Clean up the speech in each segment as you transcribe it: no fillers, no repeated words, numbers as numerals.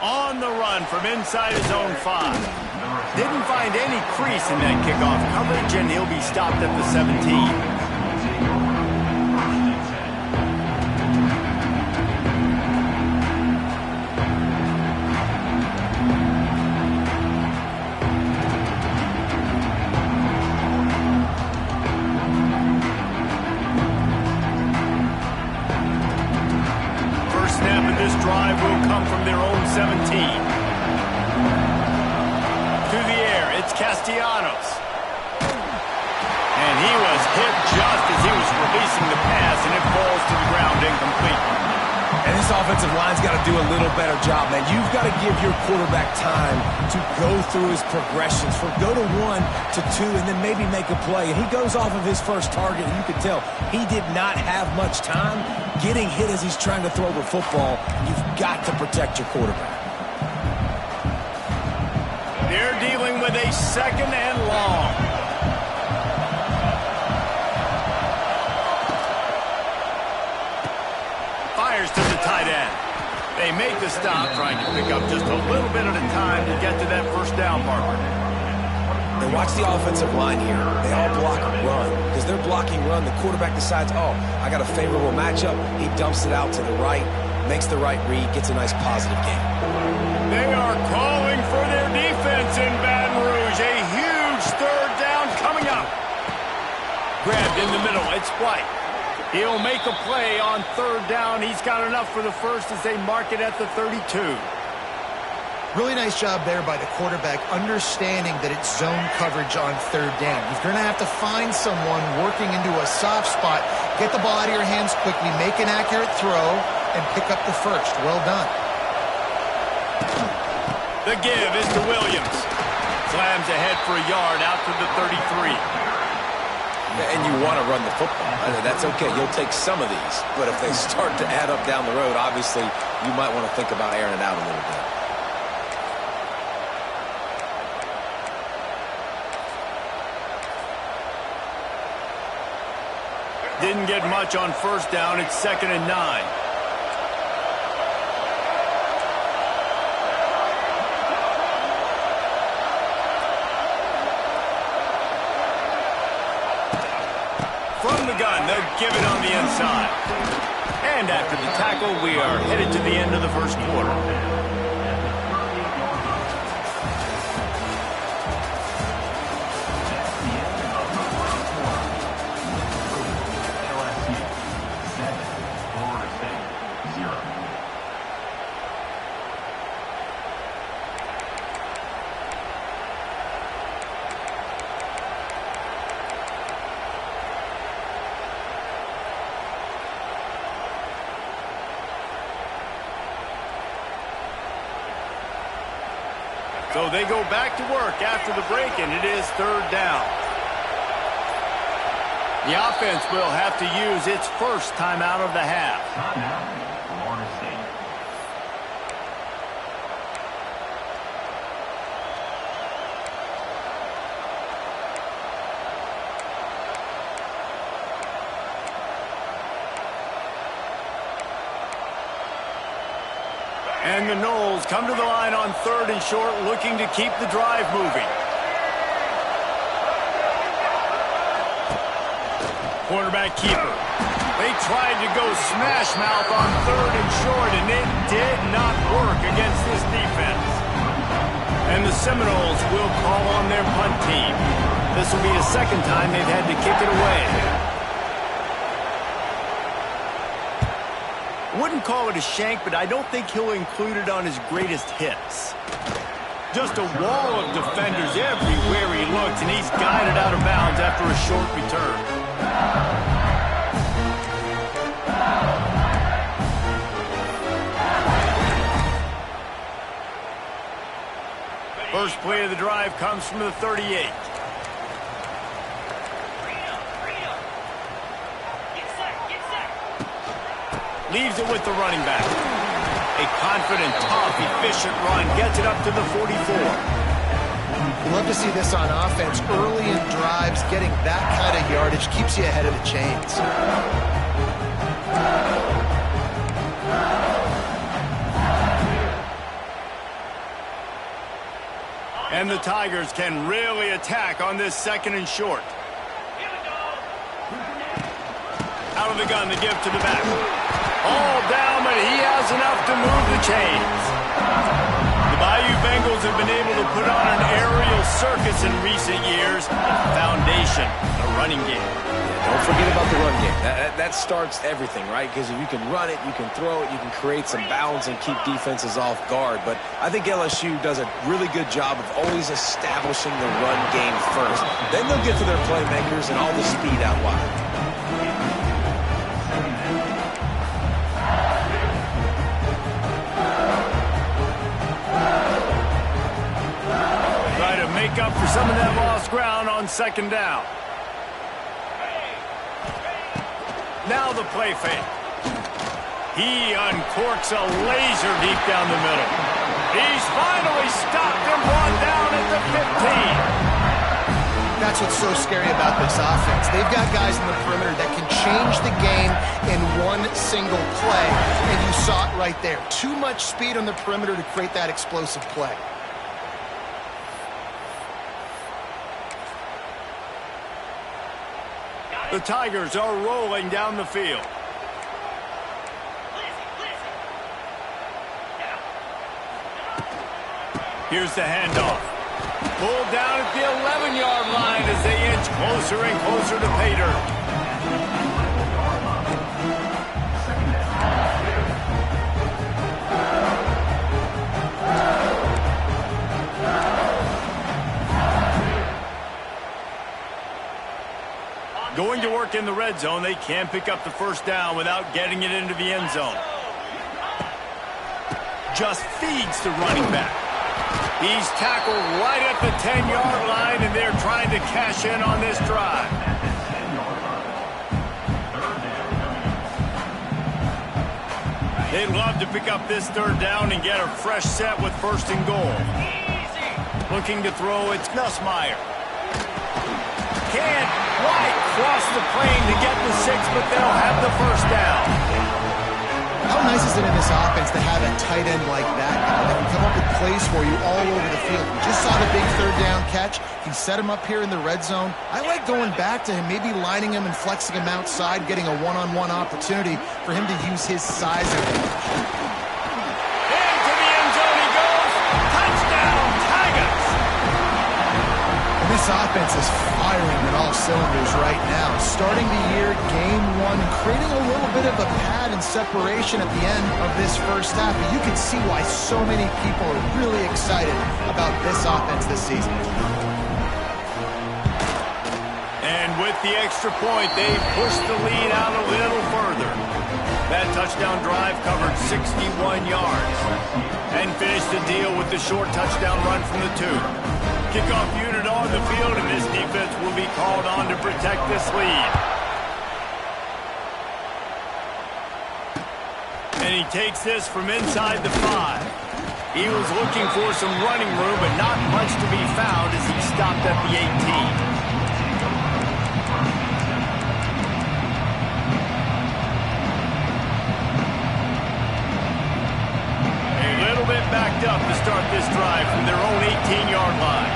On the run from inside his own 5. Didn't find any crease in that kickoff coverage, and he'll be stopped at the 17. Drive will come from their own 17. To the air, it's Castellanos. And he was hit just as he was releasing the pass, and it falls to the ground incomplete. And this offensive line's got to do a little better job, man. You've got to give your quarterback time to go through his progressions, from go to 1 to 2, and then maybe make a play. And he goes off of his first target, and you can tell he did not have much time getting hit as he's trying to throw the football. You've got to protect your quarterback. They're dealing with a 2nd and long. Fires to the tight end. They make the stop, trying to pick up just a little bit at a time to get to that first down marker. And watch the offensive line here. They all block run. Because they're blocking run, the quarterback decides, oh, I got a favorable matchup. He dumps it out to the right, makes the right read, gets a nice positive gain. They are calling for their defense in Baton Rouge. A huge 3rd down coming up. Grabbed in the middle. It's White. He'll make a play on 3rd down. He's got enough for the first as they mark it at the 32. Really nice job there by the quarterback, understanding that it's zone coverage on 3rd down. You're going to have to find someone working into a soft spot, get the ball out of your hands quickly, make an accurate throw, and pick up the first. Well done. The give is to Williams. Slams ahead for a yard out to the 33. And you want to run the football. That's okay. You'll take some of these. But if they start to add up down the road, obviously, you might want to think about airing it out a little bit. Didn't get much on 1st down. It's 2nd and 9. From the gun, they'll give it on the inside. And after the tackle, we are headed to the end of the first quarter. So they go back to work after the break, and it is 3rd down. The offense will have to use its first timeout of the half. And the Knowles come to the line on 3rd and short, looking to keep the drive moving. Quarterback keeper. They tried to go smash mouth on 3rd and short, and it did not work against this defense. And the Seminoles will call on their punt team. This will be the 2nd time they've had to kick it away. Wouldn't call it a shank, but I don't think he'll include it on his greatest hits. Just a wall of defenders everywhere he looks, and he's guided out of bounds after a short return. First play of the drive comes from the 38. Leaves it with the running back. A confident, tough, efficient run gets it up to the 44. We love to see this on offense. Early in drives, getting that kind of yardage keeps you ahead of the chains. And the Tigers can really attack on this 2nd and short. Out of the gun, the give to the back. All down, but he has enough to move the chains. The Bayou Bengals have been able to put on an aerial circus in recent years. Foundation, a running game. Yeah, don't forget about the run game. That starts everything, right? Because if you can run it, you can throw it, you can create some balance and keep defenses off guard. But I think LSU does a really good job of always establishing the run game first. Then they'll get to their playmakers and all the speed out wide. Make up for some of that lost ground on 2nd down. Now the play fake. He uncorks a laser deep down the middle. He's finally stopped and brought down at the 15. That's what's so scary about this offense. They've got guys in the perimeter that can change the game in one single play, and you saw it right there. Too much speed on the perimeter to create that explosive play. The Tigers are rolling down the field. Here's the handoff. Pulled down at the 11-yard line as they inch closer and closer to pay dirt. Going to work in the red zone, they can pick up the 1st down without getting it into the end zone. Just feeds the running back. He's tackled right at the 10-yard line, and they're trying to cash in on this drive. They'd love to pick up this 3rd down and get a fresh set with 1st and goal. Looking to throw, it's Nussmeier. Can't quite cross the plane to get the 6, but they'll have the 1st down. How nice is it in this offense to have a tight end like that guy that can come up with plays for you all over the field? We just saw the big 3rd down catch. He set him up here in the red zone. I like going back to him, maybe lining him and flexing him outside, getting a one-on-one opportunity for him to use his size advantage. Into the end zone he goes. Touchdown, Tigers! This offense is firing on all cylinders right now. Starting the year, game 1, creating a little bit of a pad and separation at the end of this 1st half. But you can see why so many people are really excited about this offense this season. And with the extra point, they pushed the lead out a little further. That touchdown drive covered 61 yards and finished the deal with the short touchdown run from the 2. Kickoff unit on the field, and this defense will be called on to protect this lead. And he takes this from inside the 5. He was looking for some running room, but not much to be found as he stopped at the 18. Backed up to start this drive from their own 18-yard line.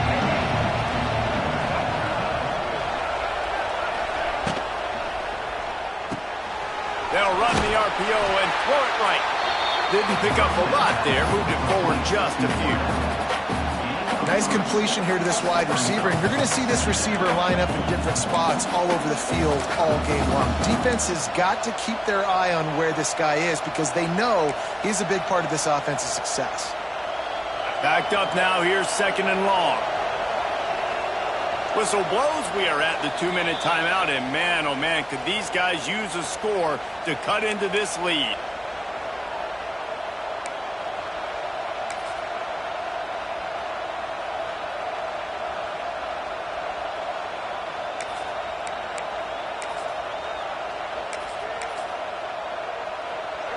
They'll run the RPO and throw it right. Didn't pick up a lot there, moved it forward just a few. Nice completion here to this wide receiver, and you're going to see this receiver line up in different spots all over the field all game long. Defense has got to keep their eye on where this guy is because they know he's a big part of this offense's success. Backed up now, here's 2nd and long. Whistle blows, we are at the 2-minute timeout, and man, oh man, could these guys use a score to cut into this lead.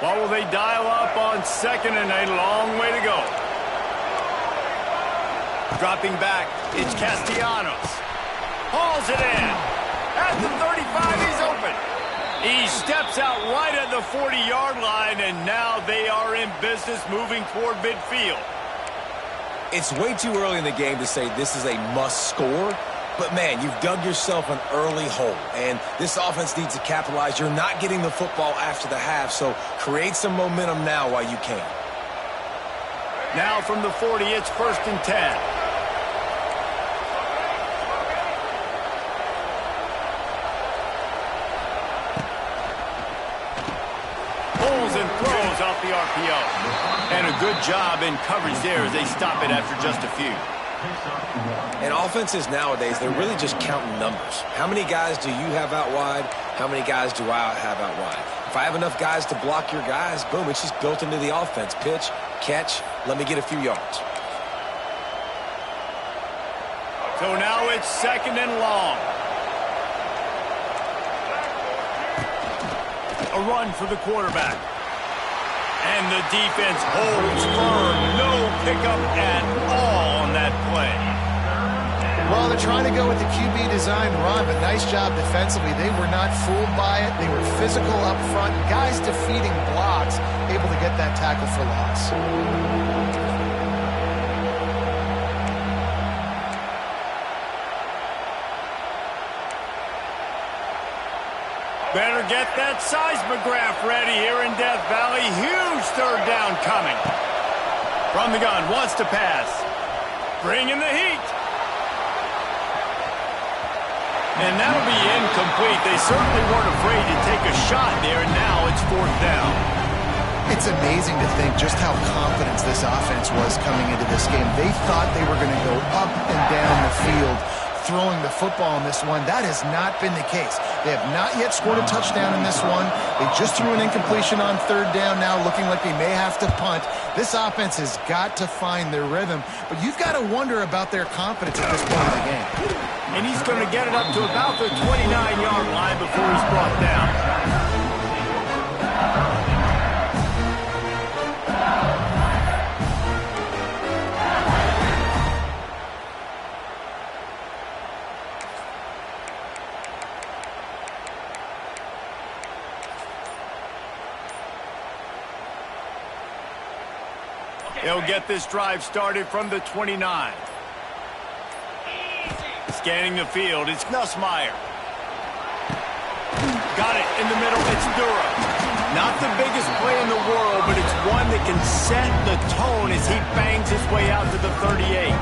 What will they dial up on 2nd and a long way to go? Dropping back, it's Castellanos. Hauls it in. At the 35, he's open. He steps out right at the 40-yard line, and now they are in business moving toward midfield. It's way too early in the game to say this is a must score. But, man, you've dug yourself an early hole, and this offense needs to capitalize. You're not getting the football after the half, so create some momentum now while you can. Now from the 40, it's 1st and 10. Pulls and throws off the RPO. And a good job in coverage there as they stop it after just a few. And offenses nowadays, they're really just counting numbers. How many guys do you have out wide? How many guys do I have out wide? If I have enough guys to block your guys, boom, it's just built into the offense. Pitch, catch, let me get a few yards. So now it's 2nd and long. A run for the quarterback. And the defense holds firm. No pickup at all on that play. Well, they're trying to go with the QB design run, but nice job defensively. They were not fooled by it. They were physical up front. Guys defeating blocks, able to get that tackle for loss. Better get that seismograph ready here in Death Valley. Huge 3rd down coming. From the gun, wants to pass. Bringing the heat. And that'll be incomplete. They certainly weren't afraid to take a shot there, and now it's 4th down. It's amazing to think just how confident this offense was coming into this game. They thought they were going to go up and down the field throwing the football in this one. That has not been the case. They have not yet scored a touchdown in this one. They just threw an incompletion on 3rd down now, looking like they may have to punt. This offense has got to find their rhythm, but you've got to wonder about their confidence at this point in the game. And he's going to get it up to about the 29-yard line before he's brought down. He'll get this drive started from the 29. Scanning the field, it's Nussmeier. Got it in the middle, it's Dura. Not the biggest play in the world, but it's one that can set the tone as he bangs his way out to the 38.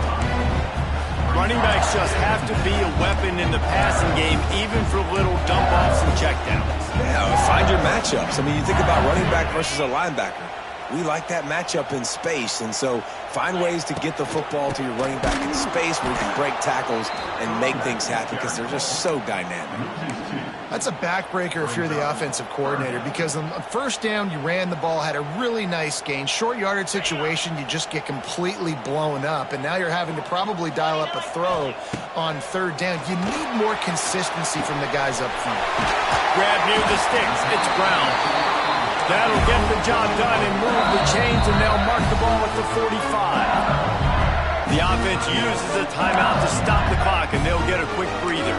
Running backs just have to be a weapon in the passing game, even for little dump-offs and checkdowns. Yeah, find your matchups. I mean, you think about running back versus a linebacker. We like that matchup in space, and so find ways to get the football to your running back in space where you can break tackles and make things happen because they're just so dynamic. That's a backbreaker if you're the offensive coordinator, because on 1st down, you ran the ball, had a really nice gain. Short yardage situation, you just get completely blown up, and now you're having to probably dial up a throw on 3rd down. You need more consistency from the guys up front. Grab near the sticks. It's Brown. That'll get the job done and move the chains, and they'll mark the ball at the 45. The offense uses a timeout to stop the clock, and they'll get a quick breather.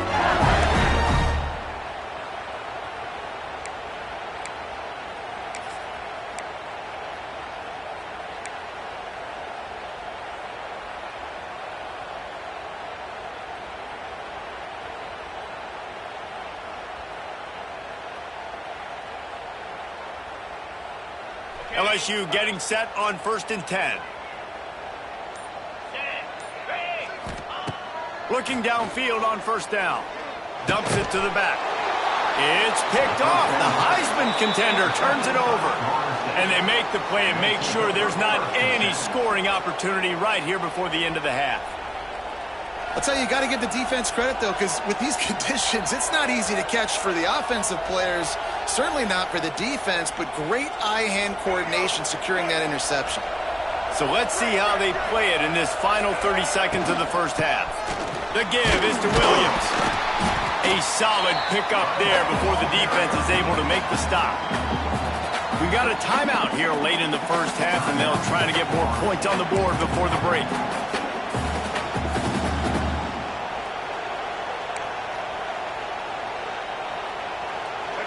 LSU getting set on 1st and 10. Looking downfield on 1st down. Dumps it to the back. It's picked off. The Heisman contender turns it over. And they make the play and make sure there's not any scoring opportunity right here before the end of the half. I'll tell you got to give the defense credit, though, because with these conditions, it's not easy to catch for the offensive players, certainly not for the defense, but great eye-hand coordination securing that interception. So let's see how they play it in this final 30 seconds of the 1st half. The give is to Williams. A solid pickup there before the defense is able to make the stop. We got a timeout here late in the 1st half, and they'll try to get more points on the board before the break.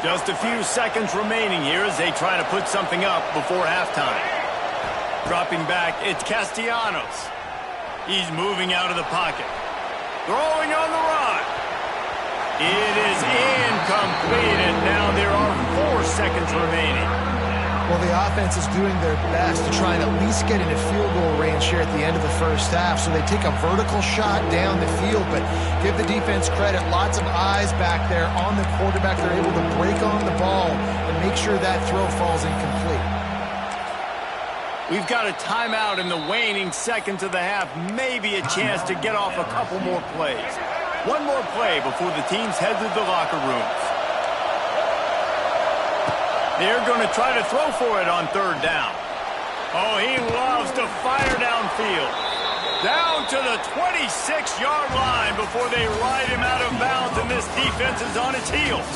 Just a few seconds remaining here as they try to put something up before halftime. Dropping back, it's Castellanos. He's moving out of the pocket. Throwing on the run. It is incomplete, and now there are 4 seconds remaining. Well, the offense is doing their best to try and at least get into field goal range here at the end of the first half. So they take a vertical shot down the field, but give the defense credit. Lots of eyes back there on the quarterback. They're able to break on the ball and make sure that throw falls incomplete. We've got a timeout in the waning seconds of the half. Maybe a chance to get off a couple more plays. One more play before the teams head to the locker rooms. They're going to try to throw for it on 3rd down. Oh, he loves to fire downfield. Down to the 26-yard line before they ride him out of bounds, and this defense is on its heels.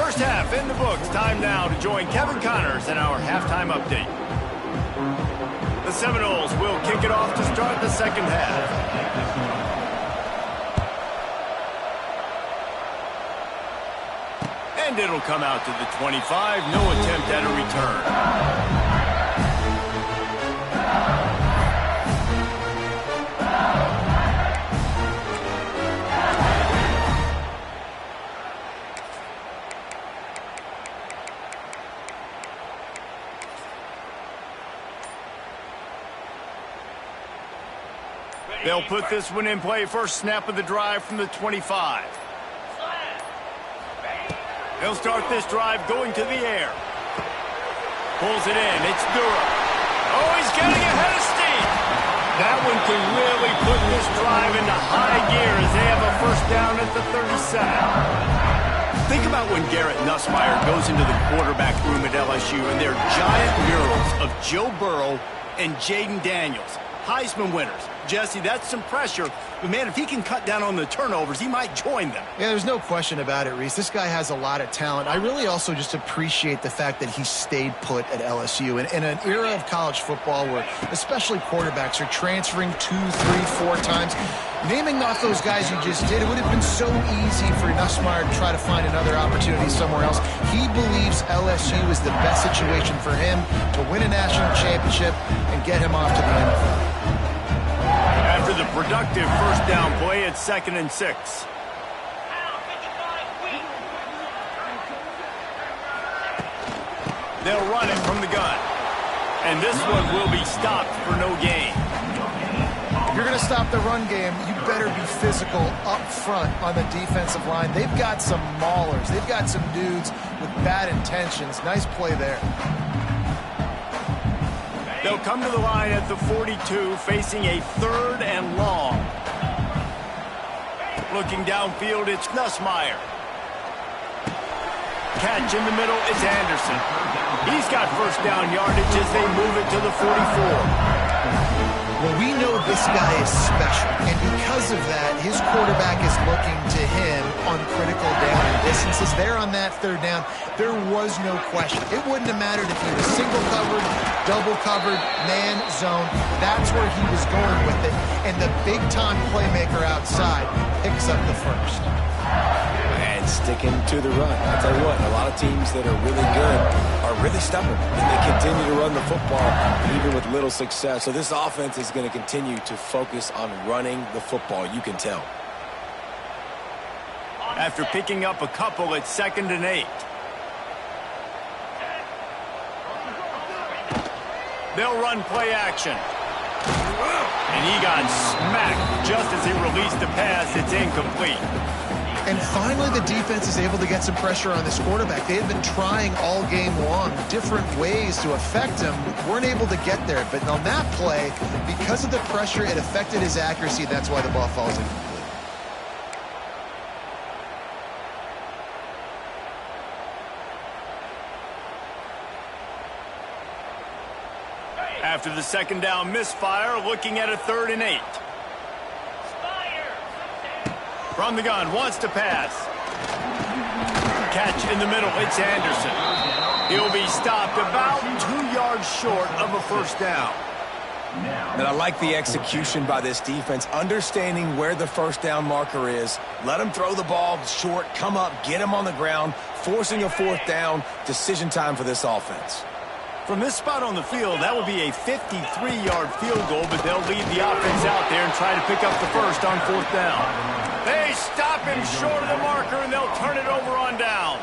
First half in the books. Time now to join Kevin Connors in our halftime update. The Seminoles will kick it off to start the second half. And it'll come out to the 25. No attempt at a return. They'll put this one in play. First snap of the drive from the 25. They'll start this drive going to the air. Pulls it in. It's Durham. Oh, he's getting ahead of steam. That one can really put this drive into high gear as they have a first down at the 37. Think about when Garrett Nussmeier goes into the quarterback room at LSU and there are giant murals of Joe Burrow and Jaden Daniels. Heisman winners. Jesse, that's some pressure. But, man, if he can cut down on the turnovers, he might join them. Yeah, there's no question about it, Reese. This guy has a lot of talent. I really also just appreciate the fact that he stayed put at LSU. In an era of college football where especially quarterbacks are transferring 2, 3, 4 times, naming off those guys you just did, it would have been so easy for Nussmeier to try to find another opportunity somewhere else. He believes LSU is the best situation for him to win a national championship and get him off to the NFL. After the productive first down play, it's 2nd and 6. They'll run it from the gun. And this one will be stopped for no gain. If you're going to stop the run game, you better be physical up front on the defensive line. They've got some maulers. They've got some dudes with bad intentions. Nice play there. They'll come to the line at the 42, facing a 3rd and long. Looking downfield, it's Nussmeier. Catch in the middle, it's Anderson. He's got first down yardage as they move it to the 44. Well, we know this guy is special, and because of that, his quarterback is looking to him on critical down and distances. There on that 3rd down, there was no question. It wouldn't have mattered if he was single covered, double covered, man, zone. That's where he was going with it, and the big-time playmaker outside picks up the first. And sticking to the run. I'll tell you what, a lot of teams that are really good are really stubborn, and they continue to run the football even with little success. So this offense is going to continue to focus on running the football. You can tell. After picking up a couple, it's 2nd and 8. They'll run play action. And he got smacked just as he released the pass. It's incomplete. And finally, the defense is able to get some pressure on this quarterback. They had been trying all game long different ways to affect him. Weren't able to get there. But on that play, because of the pressure, it affected his accuracy. That's why the ball falls incomplete. After the 2nd down misfire, looking at a 3rd and 8. From the gun, wants to pass. Catch in the middle, it's Anderson. He'll be stopped about 2 yards short of a first down. And I like the execution by this defense, understanding where the first down marker is. Let him throw the ball short, come up, get him on the ground, forcing a 4th down. Decision time for this offense. From this spot on the field, that would be a 53-yard field goal, but they'll lead the offense out there and try to pick up the first on 4th down. They stop him short of the marker, and they'll turn it over on downs.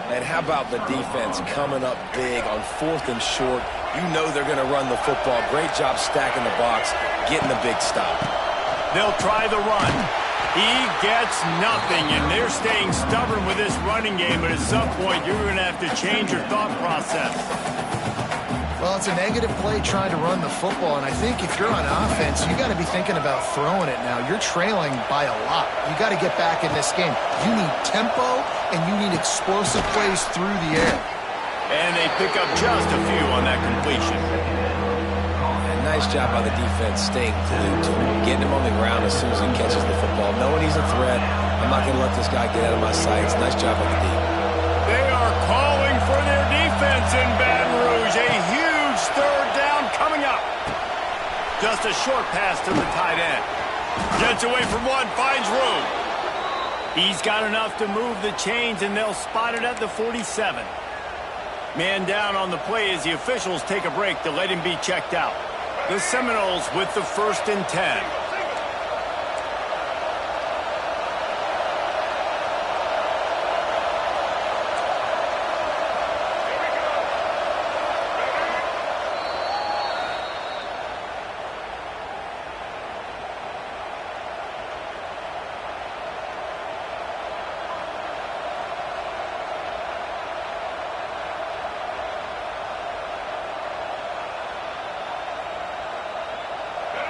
And how about the defense coming up big on 4th and short? You know they're going to run the football. Great job stacking the box, getting the big stop. They'll try the run. He gets nothing, and they're staying stubborn with this running game, but at some point you're going to have to change your thought process. Well, it's a negative play trying to run the football, and I think if you're on offense, you got to be thinking about throwing it now. You're trailing by a lot. You got to get back in this game. You need tempo, and you need explosive plays through the air. And they pick up just a few on that completion. And nice job by the defense staying glued to him, getting him on the ground as soon as he catches the football, knowing he's a threat. I'm not going to let this guy get out of my sights. Nice job by the D. They are calling for their defense in Baton Rouge. A huge 3rd down coming up. Just a short pass to the tight end. Gets away from one, finds room. He's got enough to move the chains, and they'll spot it at the 47. Man down on the play as the officials take a break to let him be checked out. The Seminoles with the 1st and 10.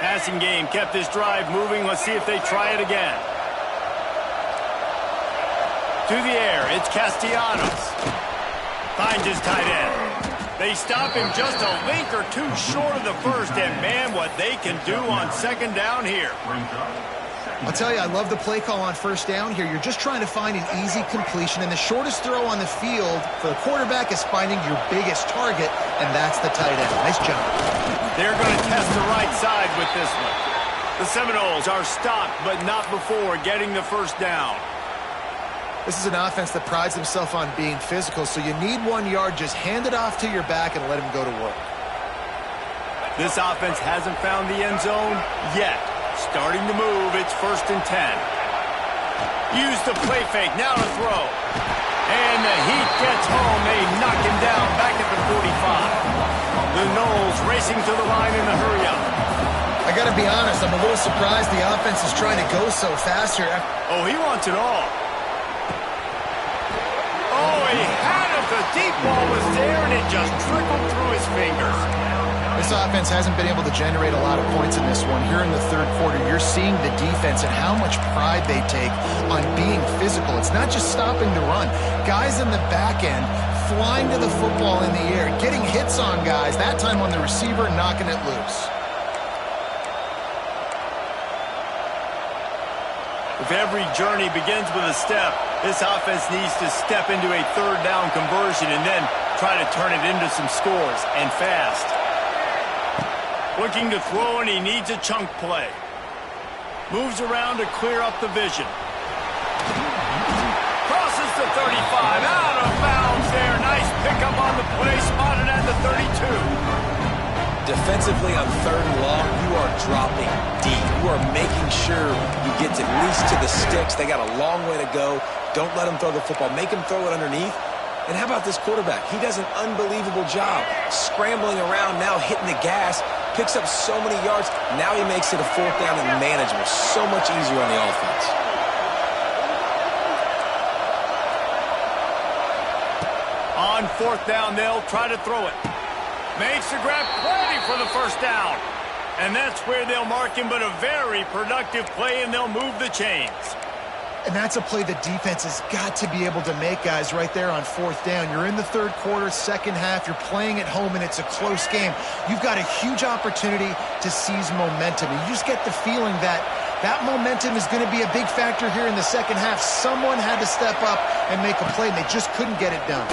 Passing game kept this drive moving. Let's see if they try it again. To the air, it's Castellanos. Finds his tight end. They stop him just a link or two short of the first, and man, what they can do on 2nd down here. I'll tell you, I love the play call on 1st down here. You're just trying to find an easy completion, and the shortest throw on the field for the quarterback is finding your biggest target, and that's the tight end. Nice job. They're going to test the right side with this one. The Seminoles are stopped, but not before getting the 1st down. This is an offense that prides themselves on being physical, so you need 1 yard. Just hand it off to your back and let him go to work. This offense hasn't found the end zone yet. Starting to move, it's 1st and 10. Use the play fake, now to throw. And the heat gets home. They knock him down back at the 45. The Noles racing to the line in the hurry-up. I got to be honest, I'm a little surprised the offense is trying to go so fast here. Oh, he wants it all. Oh, he had it. The deep ball was there, and it just trickled through his fingers. This offense hasn't been able to generate a lot of points in this one. Here in the 3rd quarter, you're seeing the defense and how much pride they take on being physical. It's not just stopping the run. Guys in the back end flying to the football in the air, getting hits on guys, that time on the receiver, knocking it loose. If every journey begins with a step, this offense needs to step into a 3rd down conversion and then try to turn it into some scores, and fast. Looking to throw, and he needs a chunk play. Moves around to clear up the vision. Crosses the 35, out of bounds there. Nice pickup on the play, spotted at the 32. Defensively on 3rd and long, you are dropping deep. You are making sure you get at least to the sticks. They got a long way to go. Don't let them throw the football. Make them throw it underneath. And how about this quarterback? He does an unbelievable job scrambling around, now hitting the gas, picks up so many yards. Now he makes it a 4th down and manageable. So much easier on the offense. On 4th down, they'll try to throw it. Makes the grab, plenty for the 1st down. And that's where they'll mark him, but a very productive play, and they'll move the chains. And that's a play the defense has got to be able to make, guys, right there on 4th down. You're in the 3rd quarter, 2nd half. You're playing at home, and it's a close game. You've got a huge opportunity to seize momentum. And you just get the feeling that that momentum is going to be a big factor here in the 2nd half. Someone had to step up and make a play, and they just couldn't get it done.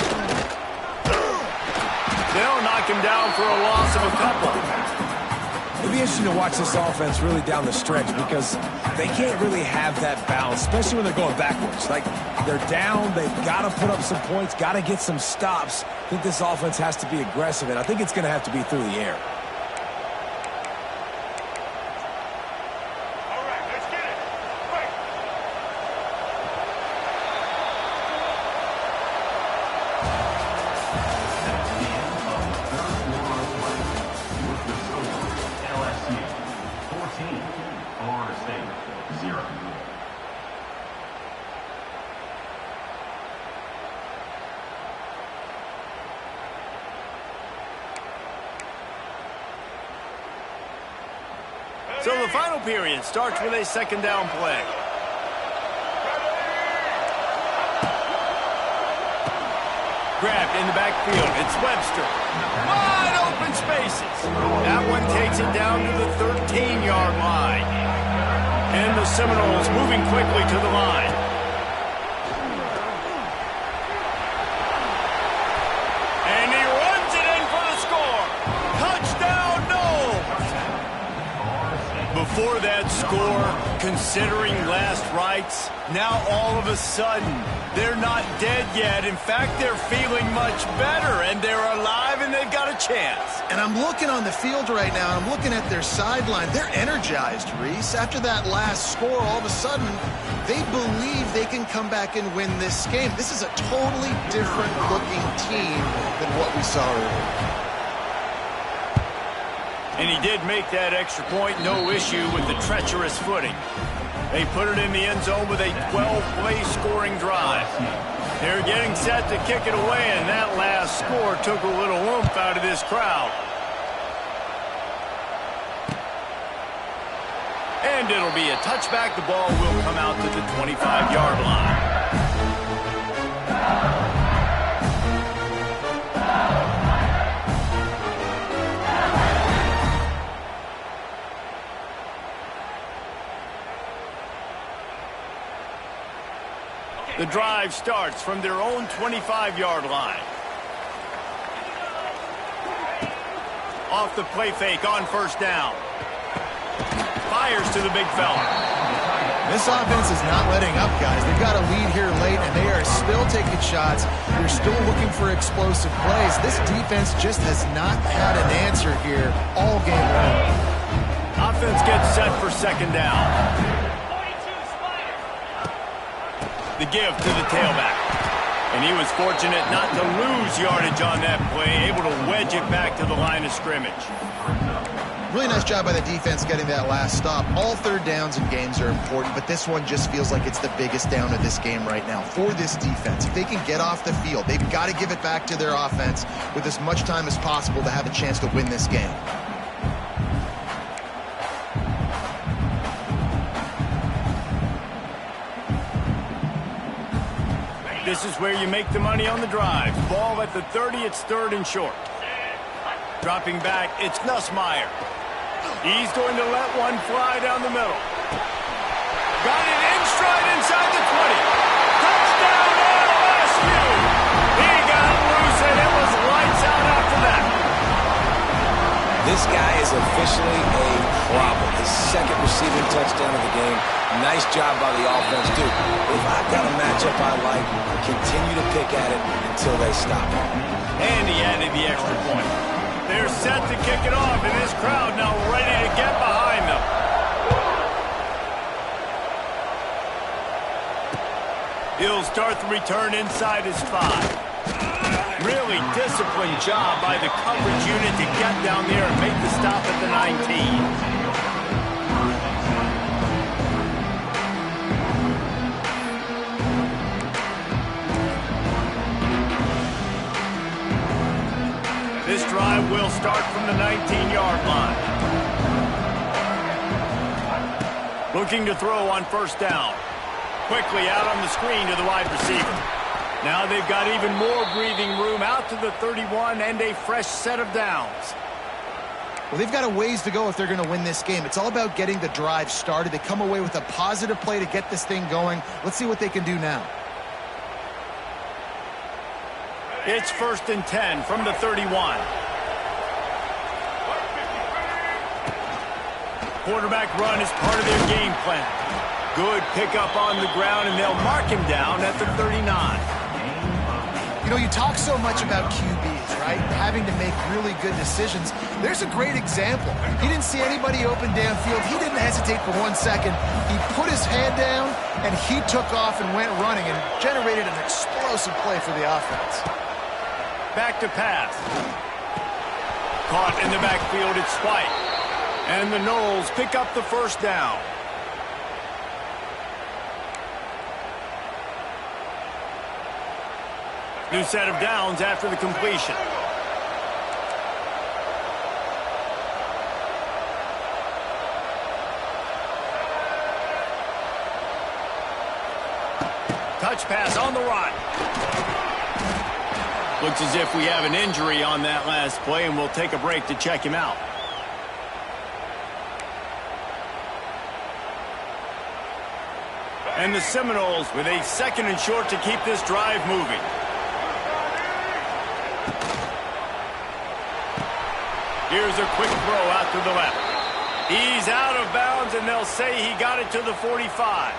They'll knock him down for a loss of a couple. It'll be interesting to watch this offense really down the stretch because they can't really have that balance, especially when they're going backwards. Like, they're down, they've got to put up some points, got to get some stops. I think this offense has to be aggressive, and I think it's going to have to be through the air. So the final period starts with a second down play. Grabbed in the backfield. It's Webster. Wide open spaces. That one takes it down to the 13-yard line. And the Seminoles moving quickly to the line. And he runs it in for the score. Touchdown, Noles. Before that score, considering last rites, now all of a sudden, they're not dead yet. In fact, they're feeling much better, and they're alive, and they've got a chance. And I'm looking on the field right now, and I'm looking at their sideline. They're energized, Reese. After that last score, all of a sudden, they believe they can come back and win this game. This is a totally different-looking team than what we saw earlier. And he did make that extra point, no issue with the treacherous footing. They put it in the end zone with a 12-play scoring drive. They're getting set to kick it away, and that last score took a little oomph out of this crowd. And it'll be a touchback. The ball will come out to the 25-yard line. The drive starts from their own 25-yard line. Off the play fake on first down. Fires to the big fella. This offense is not letting up, guys. They've got a lead here late, and they are still taking shots. They're still looking for explosive plays. This defense just has not had an answer here all game long. Offense gets set for second down. The give to the tailback. And he was fortunate not to lose yardage on that play, able to wedge it back to the line of scrimmage. Really nice job by the defense getting that last stop. All third downs in games are important, but this one just feels like it's the biggest down of this game right now for this defense. If they can get off the field, they've got to give it back to their offense with as much time as possible to have a chance to win this game. This is where you make the money on the drive. Ball at the 30, it's third and short. Dropping back, it's Nussmeier. He's going to let one fly down the middle. Got it in stride inside the 20. Touchdown, LSU! He got loose, and it was lights out after that. This guy is officially a problem. His second receiving touchdown of the game. Nice job by the offense, too. If I've got a matchup I like, continue to pick at it until they stop. And he added the extra point. They're set to kick it off, and this crowd now ready to get behind them. He'll start the return inside his 5. Really disciplined job by the coverage unit to get down there and make the stop at the 19. This drive will start from the 19-yard line. Looking to throw on first down. Quickly out on the screen to the wide receiver. Now they've got even more breathing room out to the 31 and a fresh set of downs. Well, they've got a ways to go if they're going to win this game. It's all about getting the drive started. They come away with a positive play to get this thing going. Let's see what they can do now. It's first and 10 from the 31. quarterback run is part of their game plan. Good pickup on the ground, and they'll mark him down at the 39. You know, you talk so much about QBs, right? Having to make really good decisions. There's a great example. He didn't see anybody open downfield. He didn't hesitate for 1 second. He put his head down, and he took off and went running and generated an explosive play for the offense. Back to pass. Caught in the backfield, it's White. And the Knowles pick up the first down. New set of downs after the completion. Touch pass on the run. Looks as if we have an injury on that last play, and we'll take a break to check him out. And the Seminoles with a 2nd and short to keep this drive moving. Here's a quick throw out to the left. He's out of bounds, and they'll say he got it to the 45.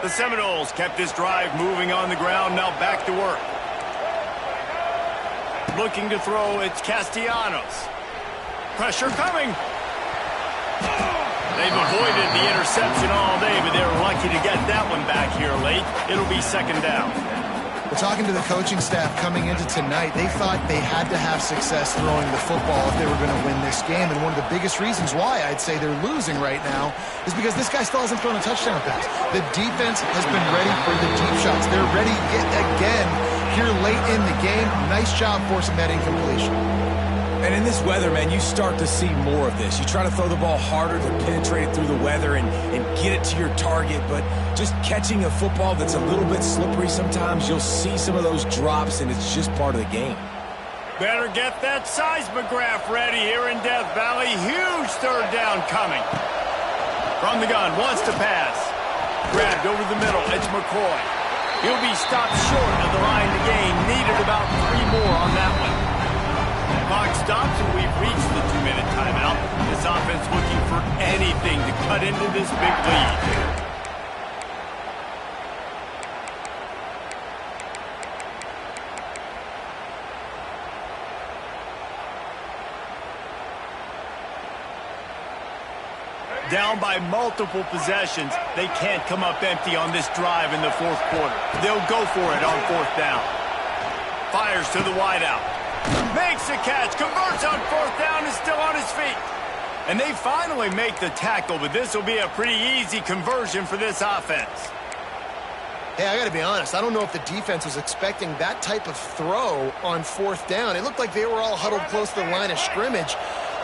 The Seminoles kept this drive moving on the ground, now back to work. Looking to throw, it's Castellanos. Pressure coming. They've avoided the interception all day, but they're lucky to get that one back here late. It'll be 2nd down. We're talking to the coaching staff coming into tonight. They thought they had to have success throwing the football if they were going to win this game. And one of the biggest reasons why I'd say they're losing right now is because this guy still hasn't thrown a touchdown pass. The defense has been ready for the deep shots. They're ready yet again here late in the game. Nice job forcing that incompletion. And in this weather, man, you start to see more of this. You try to throw the ball harder to penetrate it through the weather and get it to your target, but just catching a football that's a little bit slippery sometimes, you'll see some of those drops, and it's just part of the game. Better get that seismograph ready here in Death Valley. Huge 3rd down coming. From the gun, wants to pass. Grabbed over the middle, it's McCoy. He'll be stopped short of the line to gain. Needed about 3 more on that one. Clock stops, and we've reached the 2-minute timeout. This offense looking for anything to cut into this big lead. Down by multiple possessions, they can't come up empty on this drive in the 4th quarter. They'll go for it on 4th down. Fires to the wideout. Makes a catch, converts on 4th down, is still on his feet. And they finally make the tackle, but this will be a pretty easy conversion for this offense. Hey, I got to be honest. I don't know if the defense was expecting that type of throw on 4th down. It looked like they were all huddled close to the line of scrimmage,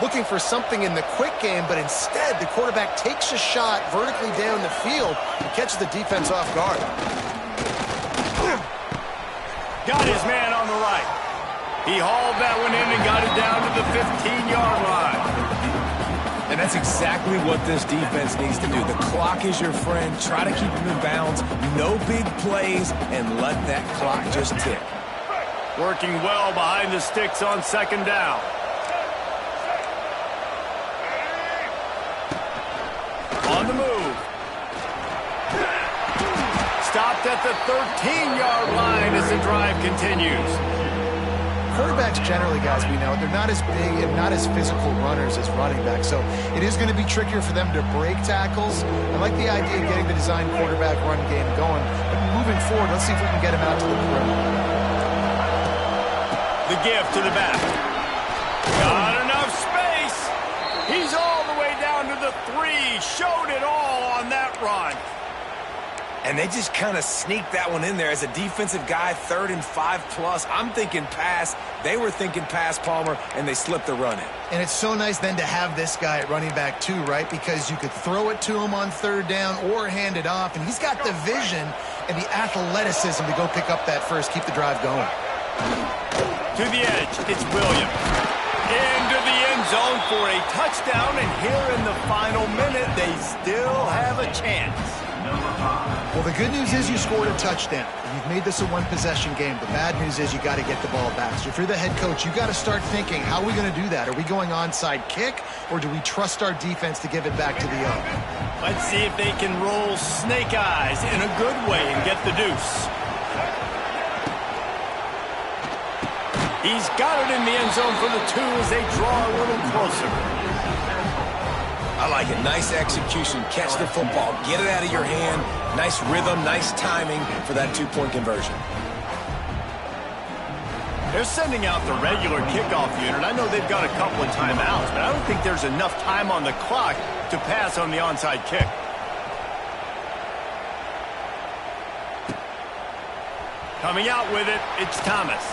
looking for something in the quick game, but instead the quarterback takes a shot vertically down the field and catches the defense off guard. Got his man on the right. He hauled that one in and got it down to the 15-yard line. And that's exactly what this defense needs to do. The clock is your friend. Try to keep him in bounds. No big plays, and let that clock just tick. Working well behind the sticks on 2nd down. On the move. Stopped at the 13-yard line as the drive continues. Quarterbacks generally, guys, we know, they're not as big and not as physical runners as running backs, so it is going to be trickier for them to break tackles. I like the idea of getting the design quarterback run game going, but moving forward, let's see if we can get him out to the perimeter. The give to the back. Got enough space. He's all the way down to the 3. Showed it all on that run. And they just kind of sneaked that one in there. As a defensive guy, 3rd and 5+. I'm thinking pass. They were thinking pass, Palmer, and they slipped the run in. And it's so nice then to have this guy at running back too, right? Because you could throw it to him on 3rd down or hand it off. And he's got the vision and the athleticism to go pick up that first, keep the drive going. To the edge, it's Williams. Into the end zone for a touchdown. And here in the final minute, they still have a chance. Well, the good news is you scored a touchdown. You've made this a one-possession game. The bad news is you got to get the ball back. So if you're the head coach, you got to start thinking, how are we going to do that? Are we going onside kick, or do we trust our defense to give it back to the O? Let's see if they can roll snake eyes in a good way and get the deuce. He's got it in the end zone for the 2 as they draw a little closer. I like it. Nice execution. Catch the football. Get it out of your hand. Nice rhythm, nice timing for that 2-point conversion. They're sending out the regular kickoff unit. I know they've got a couple of timeouts, but I don't think there's enough time on the clock to pass on the onside kick. Coming out with it, it's Thomas.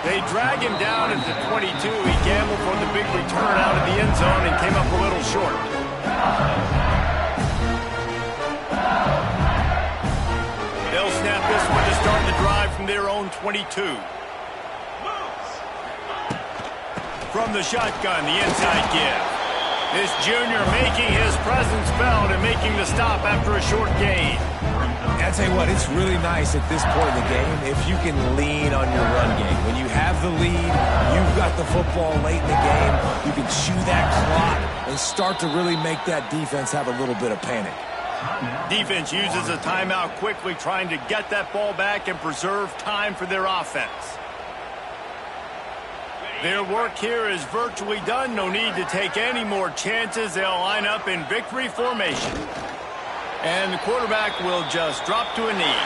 They drag him down at the 22. He gambled for the big return out of the end zone and came up a little short. They'll snap this one to start the drive from their own 22. From the shotgun, the inside give. This junior making his presence felt and making the stop after a short gain. I tell you what, it's really nice at this point in the game if you can lean on your run game. When you have the lead, you've got the football late in the game, you can chew that clock and start to really make that defense have a little bit of panic. Defense uses a timeout quickly, trying to get that ball back and preserve time for their offense. Their work here is virtually done. No need to take any more chances. They'll line up in victory formation. And the quarterback will just drop to a knee.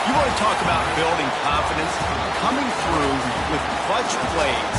You want to talk about building confidence? Coming through with clutch plays,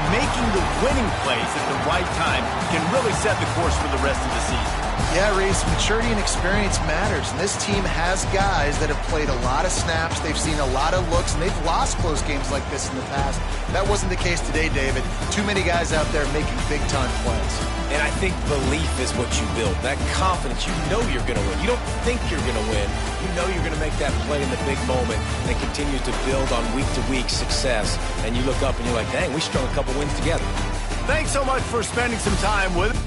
making the winning plays at the right time can really set the course for the rest of the season. Yeah, Reese, maturity and experience matters. And this team has guys that have played a lot of snaps. They've seen a lot of looks, and they've lost close games like this in the past. That wasn't the case today, David. Too many guys out there making big-time plays. And I think belief is what you build. That confidence, you know you're going to win. You don't think you're going to win. You know you're going to make that play in the big moment that continues to build on week-to-week success. And you look up and you're like, dang, we strung a couple wins together. Thanks so much for spending some time with us.